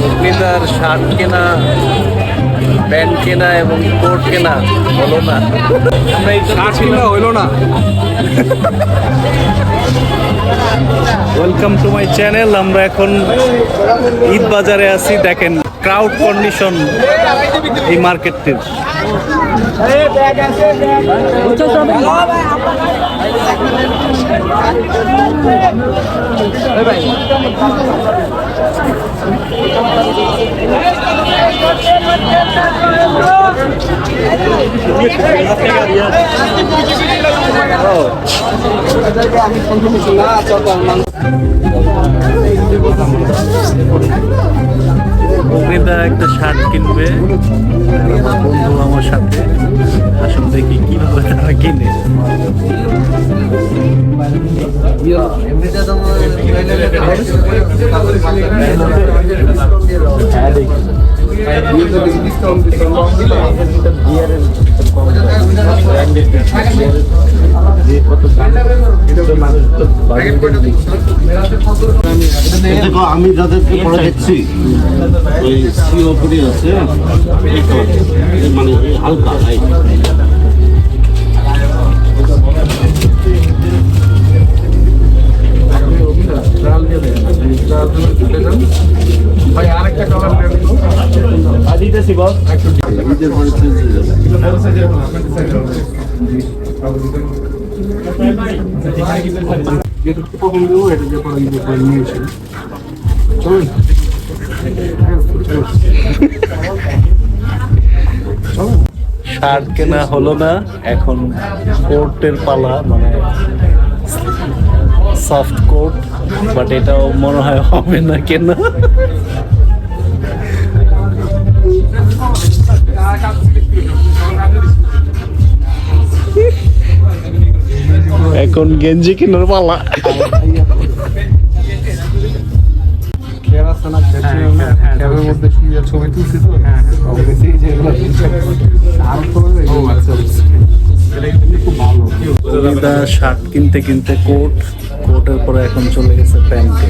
অগ্নিদার shirt কেনা, pant কেনা এবং কোট কেনা হলো না। আমরা এই শার্ট কেনা হইলো না। Welcome to my channel. আমরা এখন ঈদ বাজারে আছি। দেখেন ক্রাউড কন্ডিশন এই মার্কেটটির। অগ্নিদা একটা শার্ট কিনবে, আমার বন্ধু আমার সাথে। আসলে দেখি কিভাবে তারা কিনে। দেখো আমি যাদেরকে পড়ে দেখছি ওই সিওপুরি আছে মানে হালকা লাইট। শার্ট কেনা হলো না, এখন কোটের পালা, মানে সফট কোট, বাট এটাও মনে হয় হবে না কেনা। এখন গেঞ্জি কেনার পালা। শার্ট কিনতে কিনতে কোট, কোটের পরে এখন চলে গেছে প্যান্টে।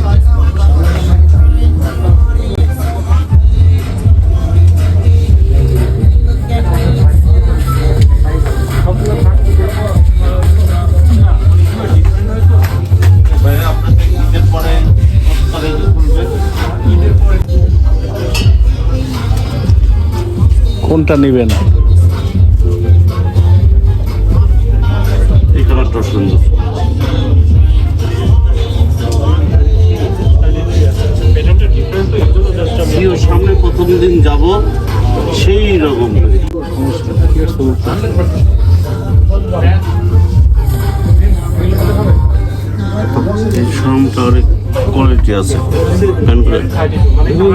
কোনটা নিবেন? এই কালারটা সুন্দর। সামনে প্রথম দিন যাব সেই রকম অনেক কোয়ালিটি আছে।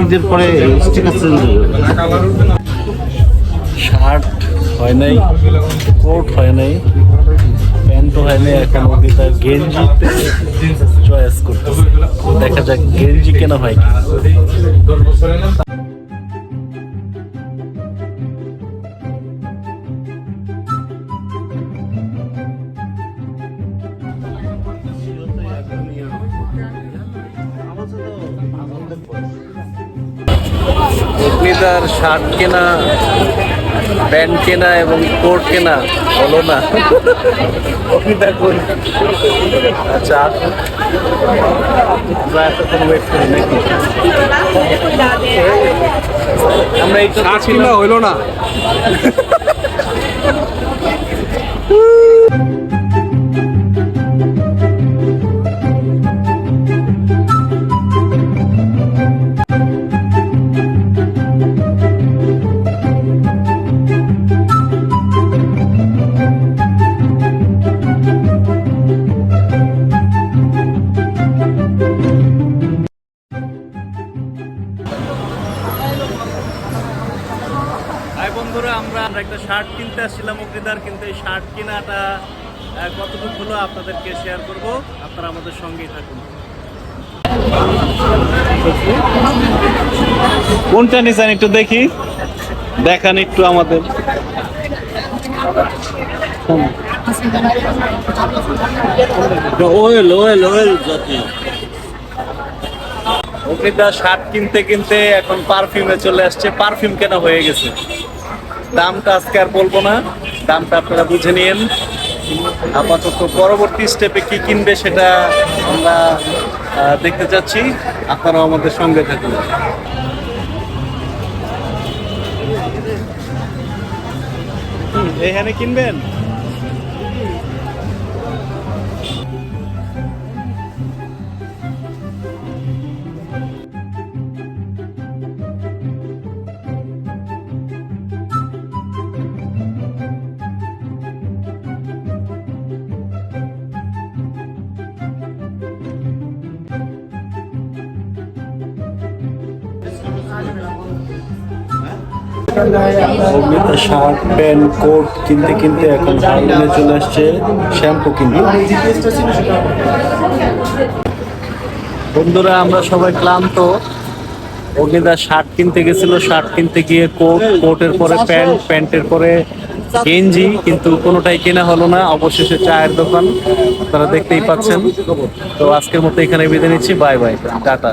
ঈদের পরে স্টিকার চেঞ্জ হয়ে যাবে। শার্ট হয় নাই, কোট হয় নাই, প্যান্টও হয় নাই, এখন ওকে তার গেঞ্জিতে চয়েস করতেছে। দেখা যাক গেঞ্জি কেনা হয় কি। অগ্নিদার শার্ট কেনা, প্যান্ট কেনা এবং কোট কেনা হলো না। আচ্ছা, ওয়েট করি নাকি? আমরা এই শার্ট কেনা হইলো না। বন্ধুরা, আমরা একটা শার্ট কিনতে আসছিলাম অগ্নিদার, কিন্তু এই শার্ট কেনাটা কতটুকু হলো আপনাদেরকে শেয়ার করব। আপনারা আমাদের সঙ্গেই থাকুন। কোনটা নিছেন একটু দেখি, দেখান একটু আমাদের। ওয়েল ওয়েল ওয়েল জাতীয় অগ্নিদা শার্ট কিনতে কিনতে এখন পারফিউমে চলে আসছে, পারফিউম কেন হয়ে গেছে। দামটা আজকে আর বলবো না, দামটা আপনারা বুঝে নিন। আপাতত পরবর্তী স্টেপে কি কিনবে সেটা আমরা দেখতে চাচ্ছি, আপনারাও আমাদের সঙ্গে থাকুন। এখানে কিনবেন? অগ্নিতা শার্ট প্যান্ট কোট কিনতে কিনতে এখন হারলেমে চলে আসছে শ্যাম্পু কিনতে। বন্ধুরা আমরা সবাই ক্লান্ত। অগ্নিদা শার্ট কিনতে গেছিল, শার্ট কিনতে গিয়ে কোট, কোটের পরে প্যান্ট, প্যান্টের পরে গেঞ্জি, কিন্তু কোনোটাই কেনা হলো না। অবশেষে চায়ের দোকান, আপনারা দেখতেই পাচ্ছেন। তো আজকের মতো এখানে বিদায় নিচ্ছি, বাই বাই, টাটা।